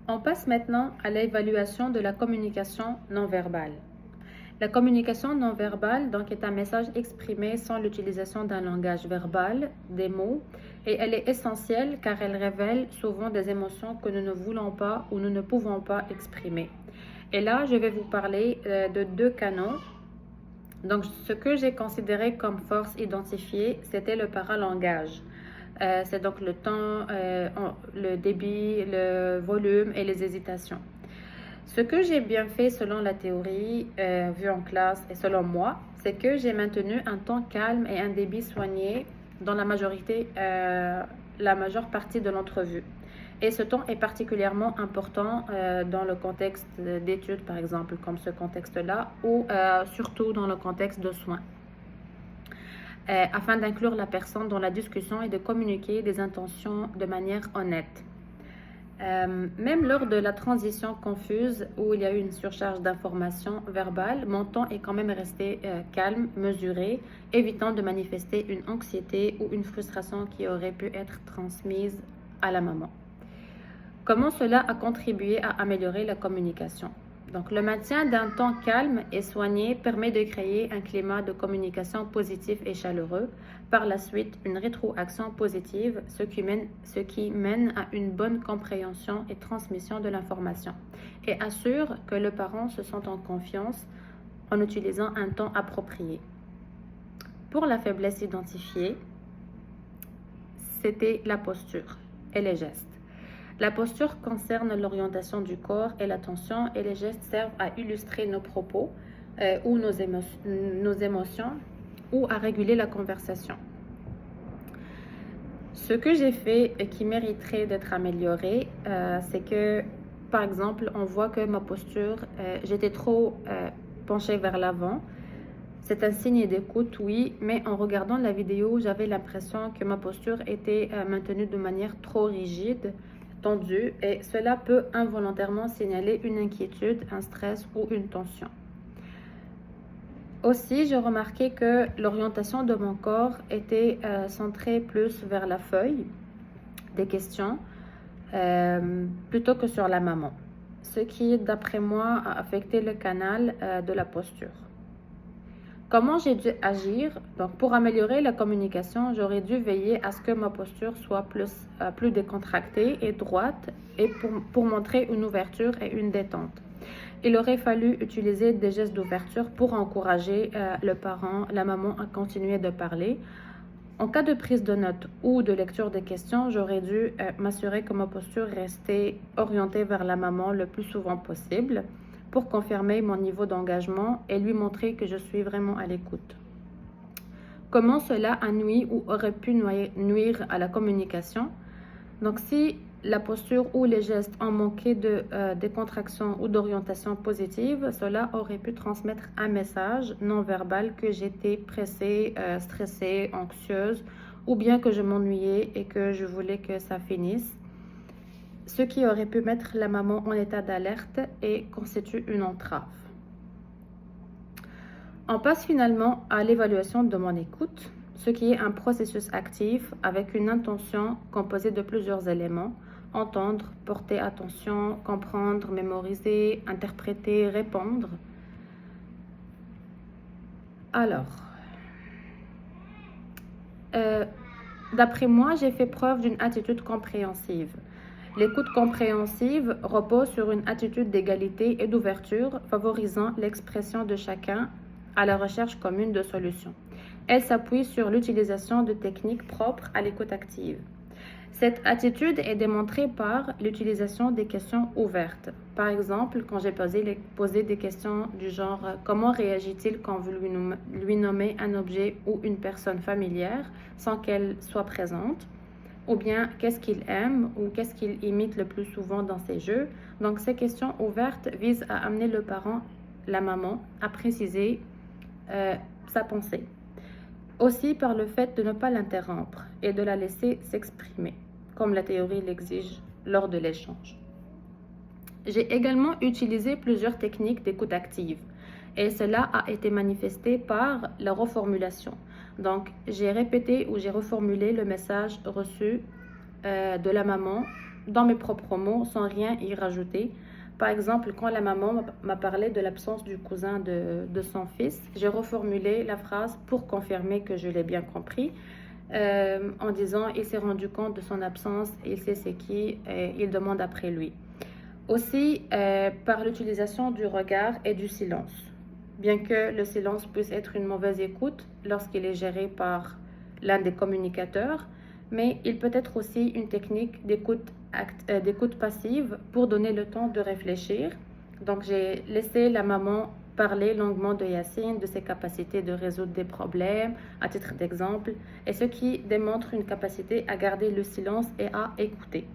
On passe maintenant à l'évaluation de la communication non verbale. La communication non verbale donc, est un message exprimé sans l'utilisation d'un langage verbal, des mots, et elle est essentielle car elle révèle souvent des émotions que nous ne voulons pas ou nous ne pouvons pas exprimer. Et là, je vais vous parler de deux canaux. Donc, ce que j'ai considéré comme force identifiée, c'était le paralangage. C'est donc le temps, le débit, le volume et les hésitations. Ce que j'ai bien fait selon la théorie vue en classe et selon moi, c'est que j'ai maintenu un temps calme et un débit soigné dans la majeure partie de l'entrevue. Et ce temps est particulièrement important dans le contexte d'études, par exemple, comme ce contexte-là, ou surtout dans le contexte de soins, afin d'inclure la personne dans la discussion et de communiquer des intentions de manière honnête. Même lors de la transition confuse où il y a eu une surcharge d'informations verbales, mon temps est quand même resté calme, mesuré, évitant de manifester une anxiété ou une frustration qui aurait pu être transmise à la maman. Comment cela a contribué à améliorer la communication? Donc, le maintien d'un temps calme et soigné permet de créer un climat de communication positif et chaleureux. Par la suite, une rétroaction positive, ce qui mène à une bonne compréhension et transmission de l'information et assure que le parent se sente en confiance en utilisant un temps approprié. Pour la faiblesse identifiée, c'était la posture et les gestes. La posture concerne l'orientation du corps et l'attention et les gestes servent à illustrer nos propos ou nos émotions ou à réguler la conversation. Ce que j'ai fait et qui mériterait d'être amélioré, c'est que, par exemple, on voit que ma posture, j'étais trop penchée vers l'avant. C'est un signe d'écoute, oui, mais en regardant la vidéo, j'avais l'impression que ma posture était maintenue de manière trop rigide, tendue, et cela peut involontairement signaler une inquiétude, un stress ou une tension. Aussi, j'ai remarqué que l'orientation de mon corps était centrée plus vers la feuille des questions plutôt que sur la maman, ce qui, d'après moi, a affecté le canal de la posture. Comment j'ai dû agir? Donc, pour améliorer la communication, j'aurais dû veiller à ce que ma posture soit plus décontractée et droite et pour montrer une ouverture et une détente. Il aurait fallu utiliser des gestes d'ouverture pour encourager le parent, la maman à continuer de parler. En cas de prise de notes ou de lecture des questions, j'aurais dû m'assurer que ma posture restait orientée vers la maman le plus souvent possible, pour confirmer mon niveau d'engagement et lui montrer que je suis vraiment à l'écoute. Comment cela a nui ou aurait pu nuire à la communication? Donc, si la posture ou les gestes ont manqué de décontraction ou d'orientation positive, cela aurait pu transmettre un message non verbal que j'étais pressée, stressée, anxieuse, ou bien que je m'ennuyais et que je voulais que ça finisse, ce qui aurait pu mettre la maman en état d'alerte et constitue une entrave. On passe finalement à l'évaluation de mon écoute, ce qui est un processus actif avec une intention composée de plusieurs éléments: entendre, porter attention, comprendre, mémoriser, interpréter, répondre. Alors, d'après moi, j'ai fait preuve d'une attitude compréhensive. L'écoute compréhensive repose sur une attitude d'égalité et d'ouverture, favorisant l'expression de chacun à la recherche commune de solutions. Elle s'appuie sur l'utilisation de techniques propres à l'écoute active. Cette attitude est démontrée par l'utilisation des questions ouvertes. Par exemple, quand j'ai posé des questions du genre « Comment réagit-il quand vous lui nommez un objet ou une personne familière sans qu'elle soit présente ?» ou bien qu'est-ce qu'il aime ou qu'est-ce qu'il imite le plus souvent dans ses jeux. Donc, ces questions ouvertes visent à amener le parent, la maman, à préciser sa pensée. Aussi par le fait de ne pas l'interrompre et de la laisser s'exprimer, comme la théorie l'exige lors de l'échange. J'ai également utilisé plusieurs techniques d'écoute active et cela a été manifesté par la reformulation. Donc, j'ai répété ou j'ai reformulé le message reçu de la maman dans mes propres mots, sans rien y rajouter. Par exemple, quand la maman m'a parlé de l'absence du cousin de son fils, j'ai reformulé la phrase pour confirmer que je l'ai bien compris, en disant il s'est rendu compte de son absence, il sait c'est qui, et il demande après lui. Aussi, par l'utilisation du regard et du silence. Bien que le silence puisse être une mauvaise écoute lorsqu'il est géré par l'un des communicateurs, mais il peut être aussi une technique d'écoute passive pour donner le temps de réfléchir. Donc, j'ai laissé la maman parler longuement de Yacine, de ses capacités de résoudre des problèmes, à titre d'exemple, et ce qui démontre une capacité à garder le silence et à écouter.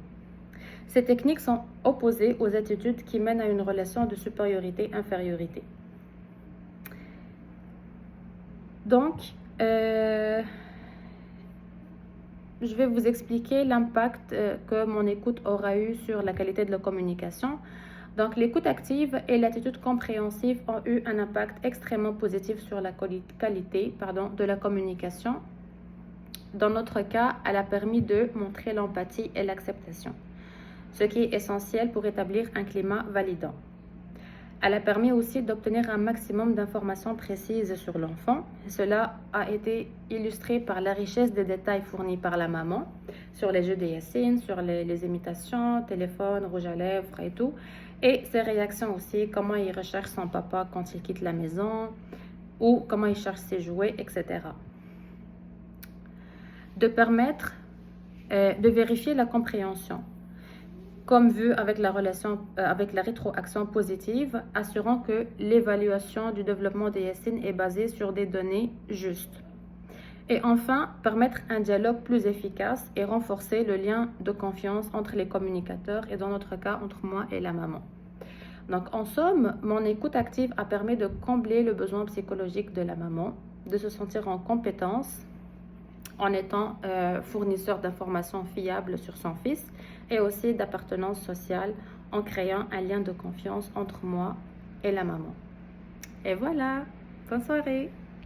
Ces techniques sont opposées aux attitudes qui mènent à une relation de supériorité-infériorité. Donc, je vais vous expliquer l'impact que mon écoute aura eu sur la qualité de la communication. Donc, l'écoute active et l'attitude compréhensive ont eu un impact extrêmement positif sur la qualité de la communication. Dans notre cas, elle a permis de montrer l'empathie et l'acceptation, ce qui est essentiel pour établir un climat validant. Elle a permis aussi d'obtenir un maximum d'informations précises sur l'enfant. Cela a été illustré par la richesse des détails fournis par la maman sur les jeux de Yacine, sur les imitations, téléphone, rouge à lèvres et tout. Et ses réactions aussi, comment il recherche son papa quand il quitte la maison ou comment il cherche ses jouets, etc. De permettre de vérifier la compréhension, comme vu avec la rétroaction positive, assurant que l'évaluation du développement de Yacine est basée sur des données justes. Et enfin, permettre un dialogue plus efficace et renforcer le lien de confiance entre les communicateurs et dans notre cas, entre moi et la maman. Donc, en somme, mon écoute active a permis de combler le besoin psychologique de la maman, de se sentir en compétence, en étant fournisseur d'informations fiables sur son fils et aussi d'appartenance sociale en créant un lien de confiance entre moi et la maman. Et voilà, bonne soirée!